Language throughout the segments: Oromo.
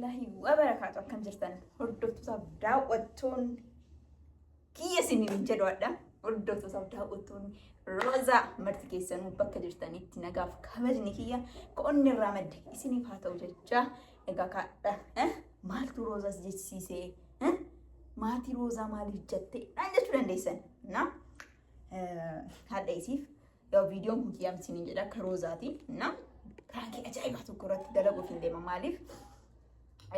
warahmatullahi wabarakatuh. Akkam jirtan hordoftoota daawwattoon kiyya isiniin jedhudha. Hordoftoota daawwattoon Roza marti keessanuu bakka jirtanitti nagaaf kabajni kiyya qoonni irraa madde isiniif haa ta'u jecha egaa kaadha maaltu Rozas jechisiisee maatii Rozaa maaliif jette dhaan jechuu dandeessan na hadha isiif yoo viidiyoon kun kiyyaam isiniin jedha akka Rozaati na Pranki ajaa'ibaa tokko irratti dalaguuf hin deema maaliif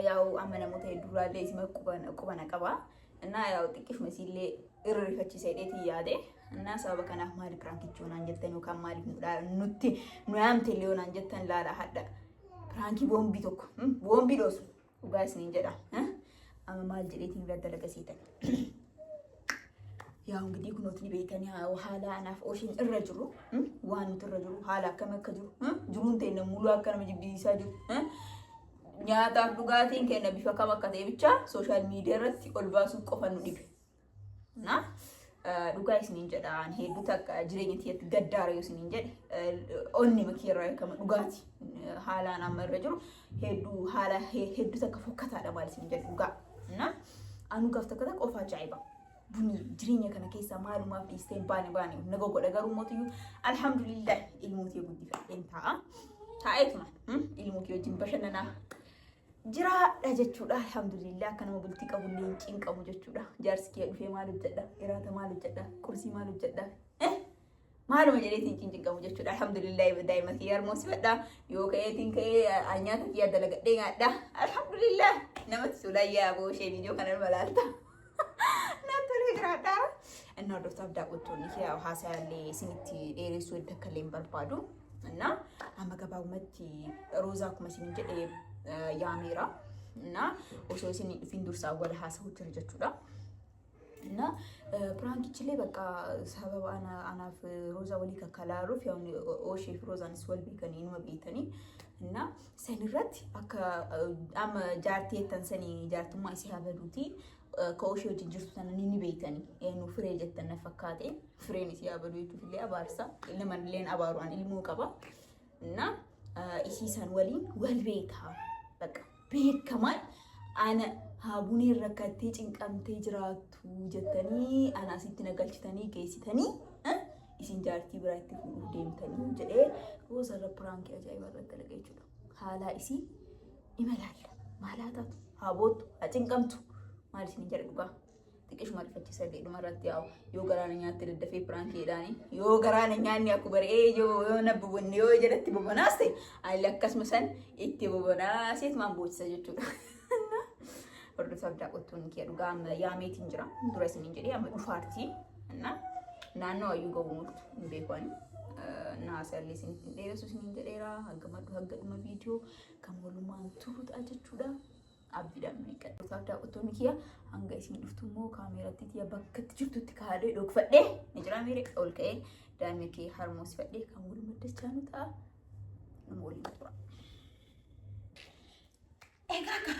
yaa'u amma namoota hedduuraallee isima qubana qaba እና ያው ጥቂት መስይሌ irrifachi seedheeti yaade እና sababa kanaaf maali prankichi onaan jettan yookaan maaliif nutti nuyaamte leonaan jettan laala hadda pranki boombii tokko boombii doosu dhugaa isiniin jedha amma maal jedheetiin dalaga siitan ያው እንግዲህ ኩኖትኒ ቤተኒ ሀላ አናፍ ኦሽን እረጅሩ ዋኑት እረጅሩ ሀላ ከመከጁ ጅሩን ተነ ሙሉ አከነ መጅቢሳ ጅሩ nyaataaf dhugaatiin kenna bifa kam akka ta'e bicha social media irratti ol baasuu qofa nu dhibe. Na dhugaa isiniin jedhaan hedduu takka jireenya tiyyatti gaddaara yoo isiniin jedhe onni makiirraa kama dhugaati haalaan amma irra jiru hedduu haala hedduu takka fokkataadha maal isiniin jedhe dhugaa. Na anu gaaf takka takka of ajaa'iba. Buni jireenya kana keessa maalumaaf dhiisteen baane naga godha garuu mootiyyuu alhamdulillah ilmootii guddifadheen ta'a. Taa'eetuma ilmootii wajjin bashannanaa jiraadha jechuudha alhamdulillah akka nama bultii qabullee ciin qabu jechuudha jaarsi kee dhufee maal hojjedha iraata maal hojjedha qursii maal hojjedha maaluma jedheetiin ciin qabu jechuudha alhamdulillah daa'ima kee harmoos fedha yoo ka'eetiin ka'ee nyaata kee dalagadhee nyaadha alhamdulillah namatti sulayyaa booshee viidiyoo kana malaalta nattolee jiraadha እና ዶክተር ዳቆቶኒ ያው ሀሳያሌ ሲኒቲ ኤሬሱ ተከሌም በርባዱ እና አመገባውመት ሮዛ ኩመሲን ጀ ያሜራ እና ኦሶሲን ፊንዱርሳ ወለ ሀሳው ተረጀቹዳ እና ፕራንኪች ላይ በቃ ሰበብ አናፍ ሮዛ ወሊ ከካላሩፍ ያው ኦሼፍ ሮዛንስ ወልቢ ከኔ ነው ቤተኒ እና ሰንረት አከ አም ጃርቲ ተንሰኒ ጃርቱማ ሲያበዱቲ ከኦሼ ወጅ ጅርቱ ተነኒ ቤተኒ ኤኑ ፍሬ ጀተነ ፈካቴ ፍሬን ሲያበዱ ይቱፍሊ አባርሳ ለማን ሌን አባሩን ኢልሙ ቀባ እና ኢሲሳን ወሊን ወልቤታ በቃ ቤት ከማል አነ ሀቡኔ ረከቴ ጭንቀምቴ ጅራቱ ጀተኒ አና ሲትነገልችተኒ ጌሲተኒ ኢሲን ጃርቲ ብራቲ ደምተኒ ጀዴ ሮዛ ፕራንክ አጃይባ ተለገይቹ ሀላ ኢሲ ይመላል ማላታት ሀቦት አጭንቀምቱ ማለት ነው ጀርጉባ ጥቂሽ ማልፈች ሰለይ ማራት ያው ዮገራነኛ ተደደፈ ፕራንክ ይዳኒ ዮገራነኛን ያኩበሬ ነብቡን ነው ጀለት በበናስ አይለከስ መሰን ኢቲ በበናሴት ማንቦች ሰጀቹ ወርዶ ሰብዳ ቆቱን ከዱጋ ያሜት እንጅራ ድረስን እንጀዲ ያመ ፋርቲ እና ናኖ አዩ ጎሙት ቤኮን እና ሰለሲን ደረሱ ሲን እንጀራ አገማዱ ሀገድማ ቪዲዮ ከሞሉማን ቱሩት አጀቹዳ abidaan meeqadhu sabda qotoon kiya hanga isin dhuftumoo kaameeratti tiya bakkatti jirtutti kaadee dhokfadhee ni jira meere ol ka'ee daa'imni kee harmoos fadhee kan wal maddachaa nu ta'a nama waliin tura egaa ka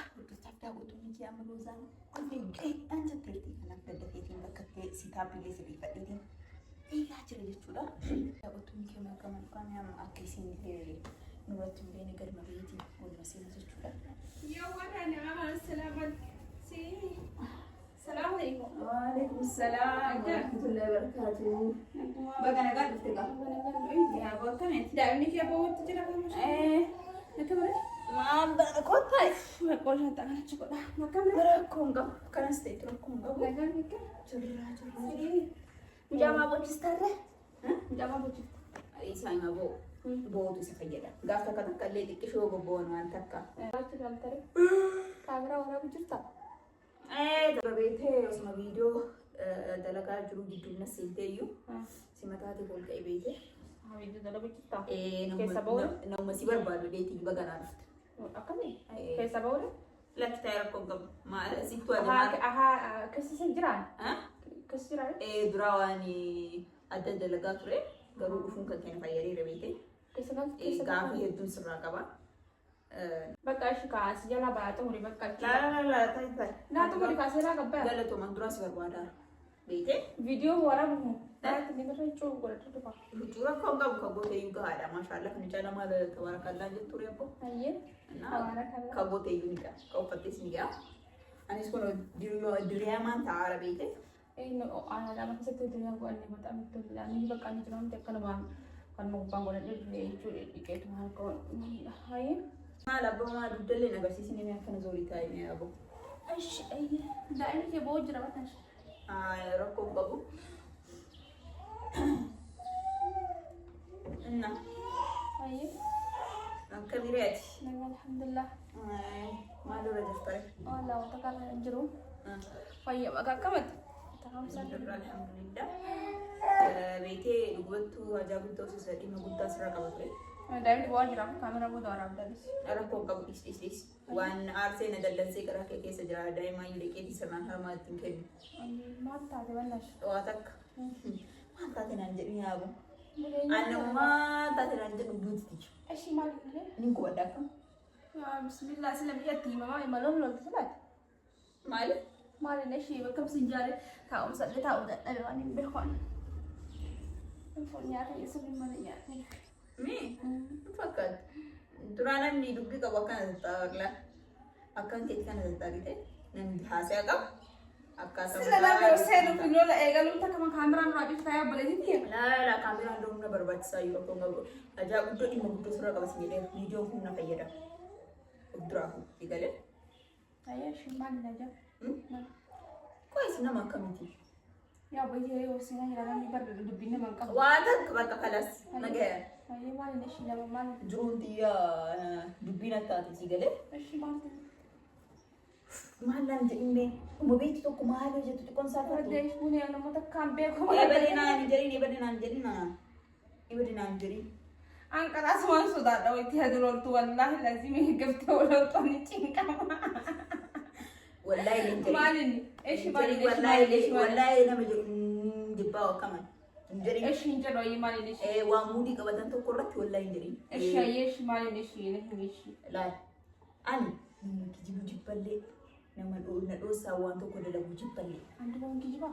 sabda qotoon kiya Rozaan qulqee anjatteetti kan akka dafeetiin bakkatti sitaabilee sibii fadheetiin egaa jira jechuudha qotoon kiya maqaman qaamiyam akka isin nuratti illee ni galma beetii wal maseena jechuudha يا وراني عمل السلام السلام عليكم وعليكم السلام ورحمة الله وبركاته بقى أنا قاعد بفتقى يا بوكا أنت داعمني يا بوت تجرب المش نكمل ما أبغى كوت هاي ما أقول هذا أنا شكرا ما كمل ركونغا كان استيت ركونغا لا قال لك جرا جامع بوتشستاره جامع بوتش إيش ما بو بوت سفيدا قافة كذا كله ديك شو ببون وانتكا كاميرا ورا بجرتا دبيته اسمه فيديو دلقا جرو جدو نسيتيو سمتاتي بول كاي بيته فيديو دلقا بجرتا كيسا بولا نو مسيبر بالو ديتي بغانا رفت اكمي كيسا بولا لا تتعرفوا قبل ما سيتو اها كيسا سجران كيسا جران دراواني عدد دلقا تري garuu dhufuun kan keenya fayyadee beekte gaafa hedduun sirraa qaba bakka ishi kaas jala baata muri bakka la tai naatu muri kaas jala qabba galato mandura si barbaada beekte video wara bumu daati ni gara chuu godhatu dhufa chura ko rakkoon qabu kagootee gahaadha maashaallah kan caalaa maal tabarakallah jettu reebbo kagootee ni dha ka uffattees ni dha anis kun diriyaamaan ta'aara beekte ana lama keessatti diriyaa go'anne bata mittolla ni bakka ni jiran tekkanuma kan mubbaan godhadhe jechuudha dhiqeetu maal qabu haye maal abbaa duddalee agarsiisni mee akkana zoorii taa'ee mee abo ash ayye daa'imni kee boo jira batash rakkoon qabu እና አይ ከቢሪያት ነው አልሐምዱሊላህ ማዶ ረጅፍታሪ አላህ ተካለ እንጅሩ ፈየ መካከመት ተሐምሰን አልሐምዱሊላህ ቤቴ ዱበቱ አጃብቶ ሲሰዲ መጉታ ስራ ቀበተ ዳዊት ዋጅራ ካሜራ ቦዶ አራብዳልስ ረኮ ቀቡ ዲስ ዋን አርሴ ነደለንሴ ቀራከ ከሰ ጅራ ዳይማ ይለቄ ዲሰናን ሀማትን ከዲ ማታ ተበላሽ ዋተክ ማታ ተናንጀኛ ያቡ አንማ ታተራንጀ ዱብት እሺ ማለት ነው ንንኩ ወዳካ ቢስሚላህ ስለሚያት ማማ ማለም ነው ትላት ማለት ነው እሺ በከም ሲንጃለ ታውም ሰለታው ደጠለዋን ቢሆን እንፎኛ ተይስም ማለኛ ሚ ፈቀድ ዱራናን ኒ ዱብ ቀባካ ተጣላ አካን ከት ከነ ተጣሪተ ነን ሐሳያ ቀብ Sila seenu kunola eegaluun takka kaameraan raabif tayaa baleetii la kaameraan doomna barbaachisaa yoo ta'u ngabu ajaa guddoo dhimma guddoo sura qabas jedhee viidiyoo humna fayyada duraafu eegale ayyaa shimaan naja qoys nama akkamiti yaa bayyee yoo sinaa ilaalan barba dubbinne man qabu waa takka bakka kalas nagaya ayyaa maal ne shi nama maal jiruun tiyyaa dubbina taati sigale shimaan Malan jedhime mobeeti tokko maal hojjetu xiqqoon isaa ta'u deesh bune namoota kan beeku ebalinaan jedhi an qaraas waan sodaadha itti haduroltu wallahi lazimi gafte walotoni cinqama wallahi linjeri maalini eesh wallahi nama jibbaa wakaman injeri eesh injero yi maalini waa muudii qabatan tokko irratti wallahi injeri eesh maalini eesh nehishi laal ani kijibu jibballee nama na dhosaa waan tokko dalagu jibballe andu kijiba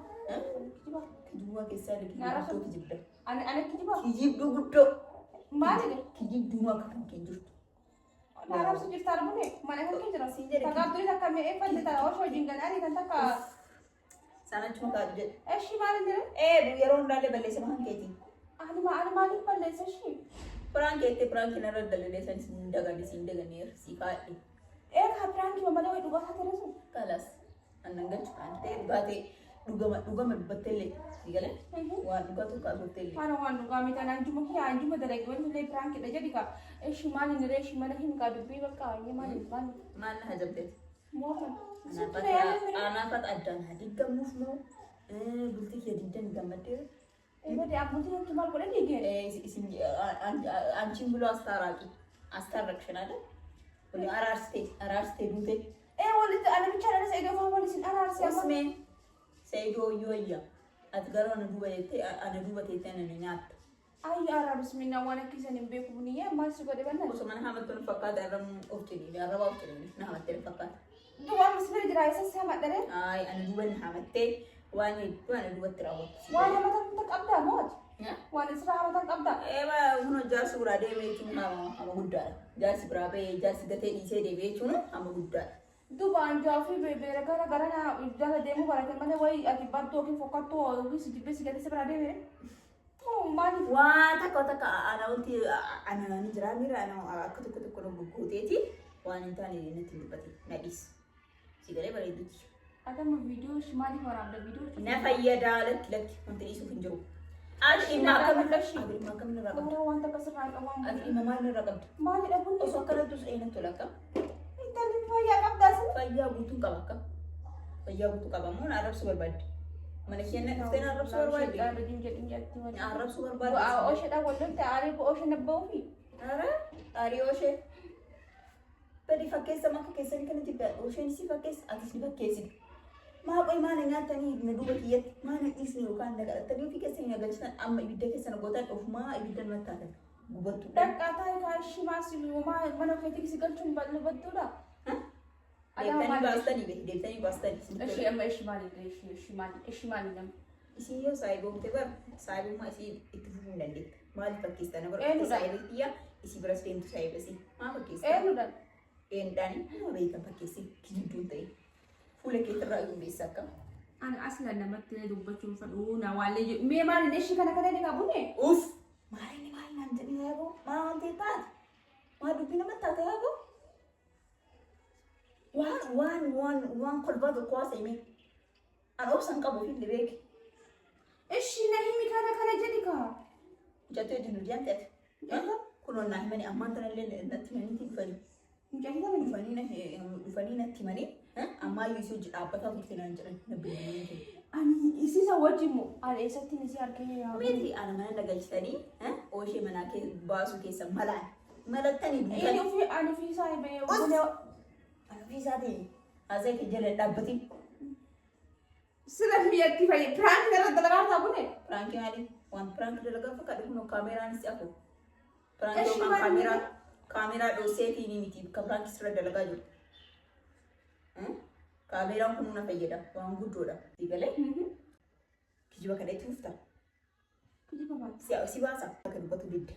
kijiba keessaa dhigi kijibda ana kijiba kijibdu guddoo maali kijibdu akka kan jirtu naram sujirta arbune mana kan jira tagaabduri takka me effatte tara osho jingan ani kan takka sanachuma kaadu jedhe eshi maali jira yeroo hundaalee balleessa mahan keeti ani maaliif balleessa shi prank narra dalalee san sin daganneer si kaadhe ka pranki mamada way dhugaa taate rasu kalas annan gachu ante dhugama dubbattelle sigale waan dhugatu kaasotelle ana waan dhugaa mita anjuma dalage wanti le pranki da jadi ka eshi maali nire eshi mana hin ka dubbi bakka ayye maali maal na hajabdet mootan anaafat addaan hadiggamuuf moo bultii kee diddan gammadde wadi amuti yanki maal godhe dige አንቺን ብሎ አስታረቅሽን አይደል ወዲ አራርስቴ ዱቴ ወልት አነ ብቻ ለነሰ ይገፋ ወልስ አራርስ ያስሜን ሰይዶ ዮያ አትገረው አነ ዱባ ተተነ ነኛት አይ አራርስ ሚና ዋነ ኪሰን ቤኩ ብንየ ማስ ጎደ በና ሶማን ሀመቱን ፈቃድ አረም ኦፍቲኒ ያረባ ኦፍቲኒ ናመቴ ፈቃድ ዱባ መስለ ድራይሰ ሰማደረ አይ አነ ዱበን ሀመቴ ዋኔ ዱባ ትራወት ዋኔ መተን ተቀብዳ ሞት waan israa mata qabda huno jaarsi biraa deemee jechuun ama guddaadha jaarsi biraa ba'ee jaarsi gatee dhiisee deemee jechuun ama guddaadha duba anjaa fi beera gara jala deemuu barate malee wayi ati baddu yookiin fokkattoo yookiin si jibbee si gatee si biraa deemee maali waan takka ana wanti ana ni jiraa miira ana akka tokko guuteeti waan hin taane natti dubbate nadhiis si galee bareeduuti atama viidiyoo maaliif waraabda viidiyoo na fayyadaa lakki wanti dhiisuuf hin jiru Ati makamni rakam. Orang wanita keserang kawan. Ati mama ni rakam. Mali dah pun. Osok kalau tu saya nak tolak kam. Kita ni faya kap dasan. Faya butuh kabak kam. Faya butuh kabak. Mana Arab super bad. Mana kian nak kita Arab super bad. Ada jinjat tiwa. Arab super bad. Oshe dah walun te Arab oshe nak bawa. Ari oshe. Tadi fakir sama fakir ni kena tiba. Oshe ni si fakir. Atas ni fakir si. Maa qoy maana nyaatanii na duuba kiyyatti maana dhiisni yookaan nagalatanii ofii keessa hin agarsiisan amma ibidda keessa nagootaan ofumaa ibidda namattaatan gubattu. Dhaqqaataa egaa shimaa silumaa mana ofiitti si galchuun bal'abattuudha. Deebitanii baastanii. Ishee amma ishee maali nama. Isii yoo saayiboo ta'e bar saayibummaa isii itti fufuu hin dandeetta. maal fakkeessita na barbaachisa saayibitiya isi biras deemtu saayibasi maal fakkeessita eenyudhaan nama beekan fakkeessi kijibduun ta'e fuula keetirraa gumbeessa akka ani aslan namatti dubbachuun fadhu na waalee jedhu mee maal neshi kana ni qabune uff maali maal naan jedhee yaabo maal ta'e taate maal dubbii namatti taate yaabo waan kolbaa tokko haasa'ime an obsan qabu fi beeke ishi na himi kana jedhi ka jatee jiru diamte kunoon naa himani ammaan tanallee natti himanii dhufanii mucaatii kana dhufanii natti himanii amma iyyuu hojii dhaabbataa turte naan jedhan nabbiyyanii ani isiisa wajjin moo ani eessatti nisi argee yaa miti ana mana nagalchitanii ooshee manaa baasuu keessa malattanii duutanii ani fiisaa himee ani fiisaa ta'e haasa'e kee jala dhaabbatiin sila miyyatti fayyee piraanki irra dalagaa taabune piraanki maali waan piraanki dalagaa fakkaate kunoo kaameraanis afur piraanki yookaan kaameraa dhoosseetiin miti kan piraanki sirra dalagaa jiru kaameraan kun na fayyada waan guddoodha digalee kijiba kana itti ufta si baasa akka dubbatu didde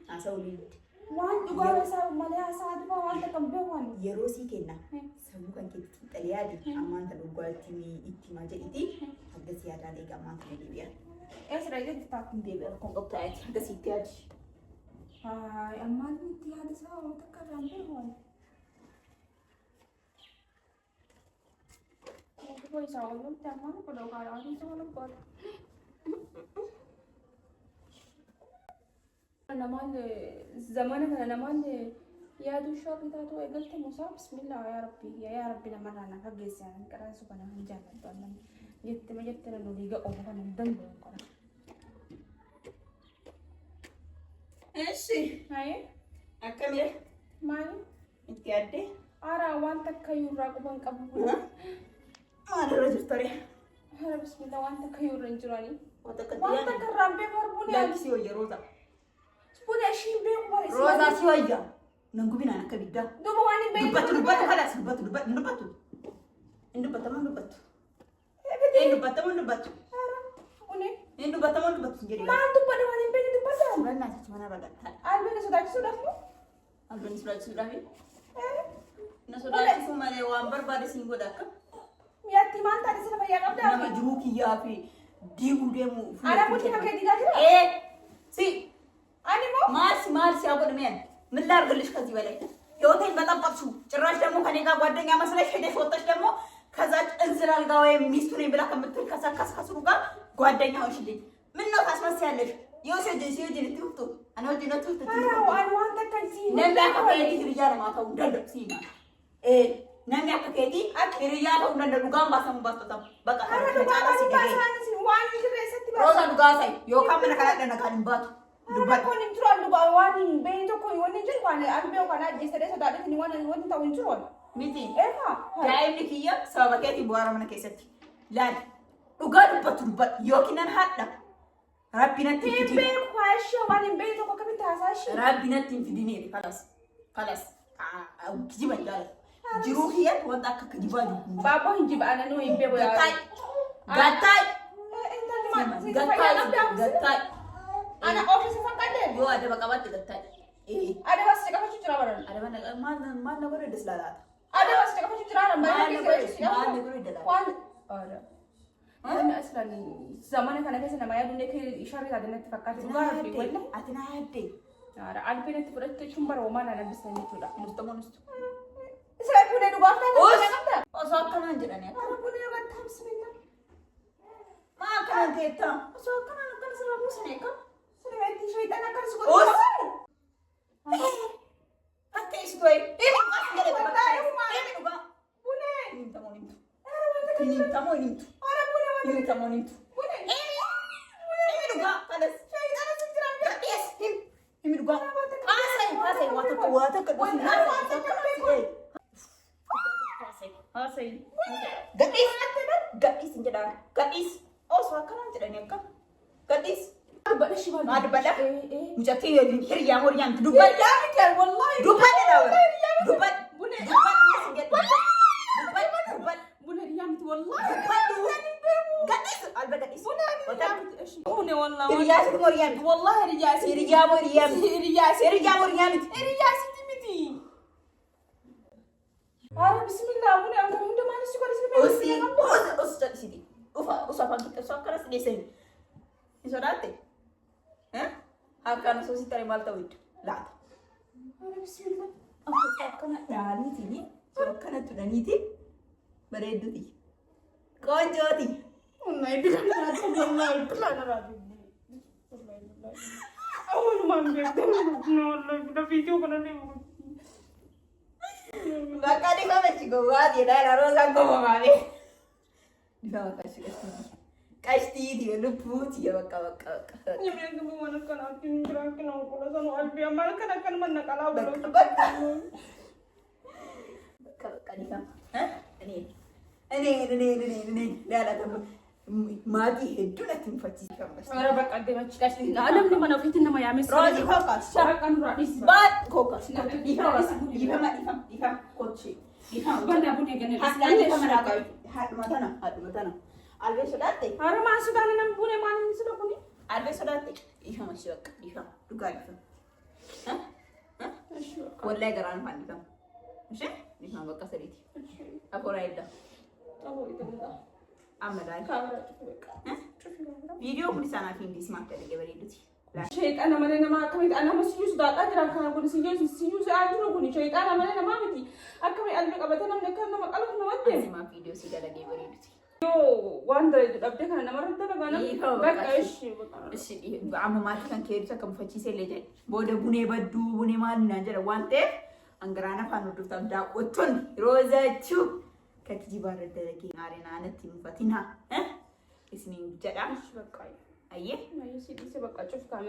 haasa'u didde waan dhugaa isaa malee haasaa dhugaa waan takka beekan yeroo sii kenna sammuu kan keetti xalee yaadi ammaan tan dhugaa itti maa jedhiti agasi yaadaan eega ammaan tan deebi'a eesira jetti taakun deebi'a kun qabxaa'eeti agasiitti yaadi ammaan itti yaada isaa waan takka irraan beekan Boy sa ulo tama ko daw kaya ako sa ulo ko. Naman zaman kana naman ya du shop ita to egalte musa bismillah ya rabbi naman rana ka gesa an karan su kana hanjan to nan jette na liga o kana dan do ko. Eshi hai akame mai ityade ara wan takkayu ra ko ban kabu maal irra jirtare hara bismillah waan takka yoo irra jirani waan waan takka rambe barbune laakisi wayya rooza bune shimbe bare rooza si wayya nan gubina akka bidda duba waan be dubbatu khalas dubbatu bune dubbatu jeri maan dubbade waan be dubbata banna ci mana ragatta albene sodaatu albene sodaatu na sodaatu male waan barbaade sin godaka yatti maan taate sila fayyaa qabda nama jiruu kiyyaa fi diiguu deemu ana buti akka diigaa jira si ani moo maal si አጎድሜን ምን ላርግልሽ ከዚህ በላይ ህይወቴን በጠበጥሹ ጭራሽ ደግሞ ከኔ ጋር ጓደኛ መስለሽ ሄደሽ ወጣሽ ደግሞ ከዛ እንዝላል ጋር ወይ ሚስቱ ነኝ ብላ ከምትከሰከስ ከስሩ ጋር ጓደኛ ሆንሽልኝ ምን ነው ታስመስያለሽ ሲዮጂ ልትውጡ አና ወዲ ነው ትውጡ አን ዋን ተከዚ ነምያ ከፈየቲ ህርያ ለማታው ደደብ ሲና namni akka keetii hiriyaa ta'uu danda'u dhugaan baasamu baastota bakka kana caalaa si dhagee waan jirreessatti roosa dhugaa sa'i yookaan mana kana dhana kan hin baatu dubbata kun hin jiru dhugaa waan bee tokko wanni jiru waan albee kana ajjeesee sodaadhatti waan ta'u hin jiru miti daa'imni kiyya sababa keetiin bu'aara mana keessatti laali dhugaa dubbatu yookiin nan haadha rabbinatti hin fidine bee kwaashee waan bee tokko akkamitti haasaashee rabbinatti hin fidine kalas kijiba jaalatu jiru hiya wanta akka kijiba jiru babo hinjiba ana no himbe boya gattai ana office fakade yo ada bakabatte gattai ada bas cakafachu jira baran ada mana man nagore deslala ada bas cakafachu jira baran man nagore deslala wan ada ana aslan zaman kana kesa nama ya dunne ke ishara da net fakate duga rabbi walla atina hadde ara albine tfurette chumbar o mana nabisani chuda mustamonustu saya punya dua orang kan? Oh, so kanan jalan ya. Aku punya orang tam sebentar. Makan kita. So kanan kan selalu seneka. Selalu syaitan akan suka. Hati suka. Ini kan gede banget. Ini juga. Punya. Minta mau nimtu. Minta mau nimtu. Punya. Ini juga. Kalas. Syaitan akan seram. Yes. Ini juga. Asai. Wata kedua. Asai. Gadis jedha. Gadis. Oh, so kanan jedhani akka. Gadis. Dubbadha shiba. Dubbadha. Mujatti hiriyaa moriyaan dubbadha. Dubbadha wallahi. Dubbadha daawwa. Dubbadha. Bune. Dubbadha. Bune riyaan wallahi. Gadis. Alba gadis. Bune. بني والله رياسة مريم والله رياسة ريا مريم رياسة ريا مريم رياسة تمتي أنا بسم الله بني أنت من دمان السكر أوسي أوسي سيدي أوفا فانك تسوكر سيدي إسوداتي ها هكذا سوسي تري مالتا ويد لا أنا بسم الله أكنا داني تيني سوكنا تدانيتي بريدتي كونجوتي والله يبقى والله يبقى أول ما نبدأ والله يبقى فيديو كنا نبغى Bakka di kau macam kau buat dia dah lalu sang kau mami. Di bawah kasih dia lupa dia bakka. Yang yang kamu mana kan aku ingin kena aku lah sanu albi amal kan akan mana kalau belum. Bakka di kau. Hah? Ini. Dah lah tu. Mati itu nak timfati kamu. Orang bakka dia macam kasih. Adam ni mana fitin nama ya mis. Rozi kokas. Syarakan radis. Bat kokas. Diham koci. Diham. Benda punya kena. Hasnani kamera kau. Matana. Albe sudah te. Orang masuk dalam nama punya mana ni sudah punya. Albe sudah te. Diham masuk. Diham. Duga diham. Hah? Wallahi garan pan diham. Macam? Diham bakka seriti. Apa orang itu? Tahu itu dah. Amalai. Kamera cukup. Video pun di sana film di smart lagi beri itu. شيطان أنا ما كميت أنا ما سيجوز ده أدرى كان أقول سيجوز أجرو كوني شيطان أنا ما بدي أكمل قلبك أبدا أنا كان ما قالوا ما بدي ما video sih dah lagi beri itu. يو واندر itu أبدا كان أنا مرة ده كان بك إيش amma mati kan keerisa kan facciisee illee jedhe booda bunee badduu bunee maal naan jedha waan ta'eef angaraana afaan hordoftaaf daawwattoonni roozachuu kan kijibaarra dalagee maaree naannatti mufatinaa isiniin jedha بك ayyee ما يصير بس بك أشوف كاميرا